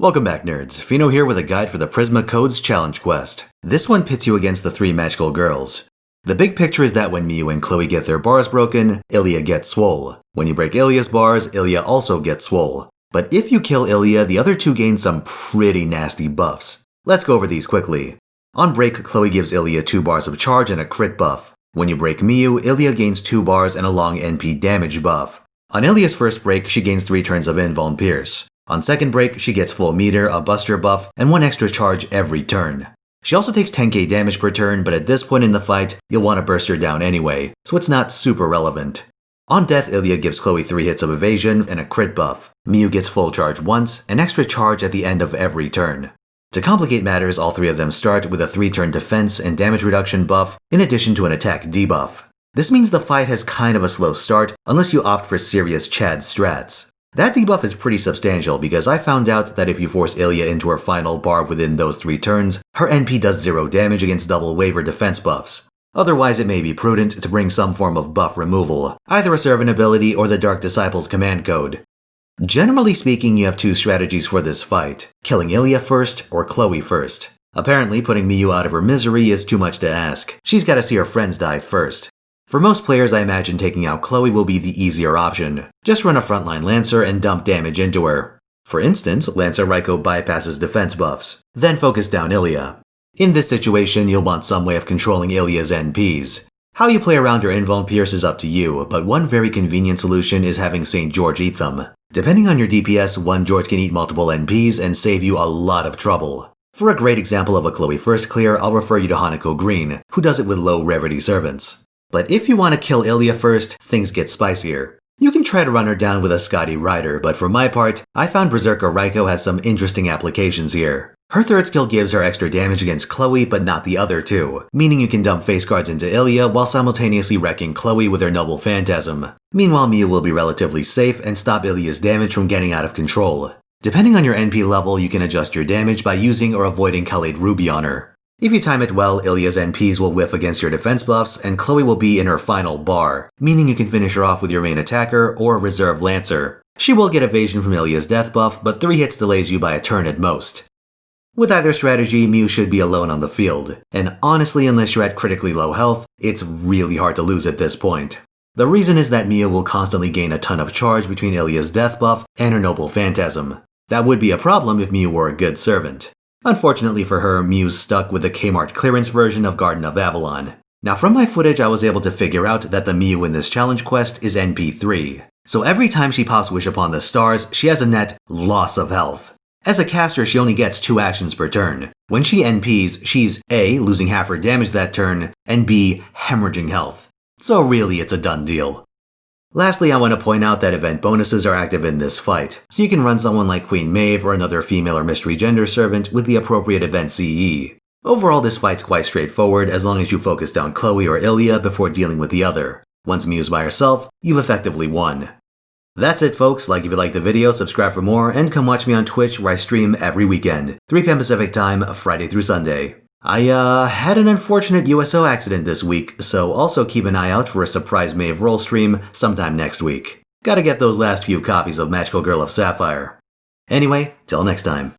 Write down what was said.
Welcome back, nerds. Fino here with a guide for the Prisma Codes Challenge Quest. This one pits you against the three magical girls. The big picture is that when Miu and Chloe get their bars broken, Ilya gets swole. When you break Ilya's bars, Ilya also gets swole. But if you kill Ilya, the other two gain some pretty nasty buffs. Let's go over these quickly. On break, Chloe gives Ilya 2 bars of charge and a crit buff. When you break Miu, Ilya gains 2 bars and a long NP damage buff. On Ilya's first break, she gains 3 turns of Invuln Pierce. On second break, she gets full meter, a buster buff, and 1 extra charge every turn. She also takes 10k damage per turn, but at this point in the fight, you'll want to burst her down anyway, so it's not super relevant. On death, Ilya gives Chloe 3 hits of evasion and a crit buff. Miu gets full charge once, an extra charge at the end of every turn. To complicate matters, all 3 of them start with a 3-turn defense and damage reduction buff, in addition to an attack debuff. This means the fight has kind of a slow start, unless you opt for serious Chad strats. That debuff is pretty substantial because I found out that if you force Ilya into her final bar within those 3 turns, her NP does 0 damage against double waiver defense buffs. Otherwise, it may be prudent to bring some form of buff removal, either a servant ability or the Dark Disciples command code. Generally speaking, you have 2 strategies for this fight, killing Ilya first or Chloe first. Apparently, putting Miu out of her misery is too much to ask. She's gotta see her friends die first. For most players, I imagine taking out Chloe will be the easier option. Just run a frontline Lancer and dump damage into her. For instance, Lancer Raiko bypasses defense buffs. Then focus down Ilya. In this situation, you'll want some way of controlling Ilya's NPs. How you play around her Invuln Pierce is up to you, but one very convenient solution is having St. George eat them. Depending on your DPS, one George can eat multiple NPs and save you a lot of trouble. For a great example of a Chloe first clear, I'll refer you to Hanako Green, who does it with low rarity servants. But if you want to kill Ilya first, things get spicier. You can try to run her down with a Scotty Rider, but for my part, I found Berserker Raiko has some interesting applications here. Her third skill gives her extra damage against Chloe, but not the other 2, meaning you can dump face guards into Ilya while simultaneously wrecking Chloe with her Noble Phantasm. Meanwhile, Miu will be relatively safe and stop Ilya's damage from getting out of control. Depending on your NP level, you can adjust your damage by using or avoiding Khalid Ruby on her. If you time it well, Ilya's NPs will whiff against your defense buffs, and Chloe will be in her final bar, meaning you can finish her off with your main attacker or reserve Lancer. She will get evasion from Ilya's death buff, but 3 hits delays you by a turn at most. With either strategy, Miu should be alone on the field, and honestly, unless you're at critically low health, it's really hard to lose at this point. The reason is that Miu will constantly gain a ton of charge between Ilya's death buff and her Noble Phantasm. That would be a problem if Miu were a good servant. Unfortunately for her, Miu's stuck with the Kmart clearance version of Garden of Avalon. Now from my footage I was able to figure out that the Miu in this challenge quest is NP3. So every time she pops Wish Upon the Stars, she has a net loss of health. As a caster, she only gets 2 actions per turn. When she NPs, she's A, losing half her damage that turn, and B, hemorrhaging health. So really it's a done deal. Lastly, I want to point out that event bonuses are active in this fight, so you can run someone like Queen Maeve or another female or mystery gender servant with the appropriate event CE. Overall, this fight's quite straightforward as long as you focus down Chloe or Ilya before dealing with the other. Once Miu's by herself, you've effectively won. That's it, folks. Like if you liked the video, subscribe for more, and come watch me on Twitch where I stream every weekend, 3 p.m. Pacific time, Friday through Sunday. I had an unfortunate USO accident this week, so also keep an eye out for a surprise Maeve roll stream sometime next week. Gotta get those last few copies of Magical Girl of Sapphire. Anyway, till next time.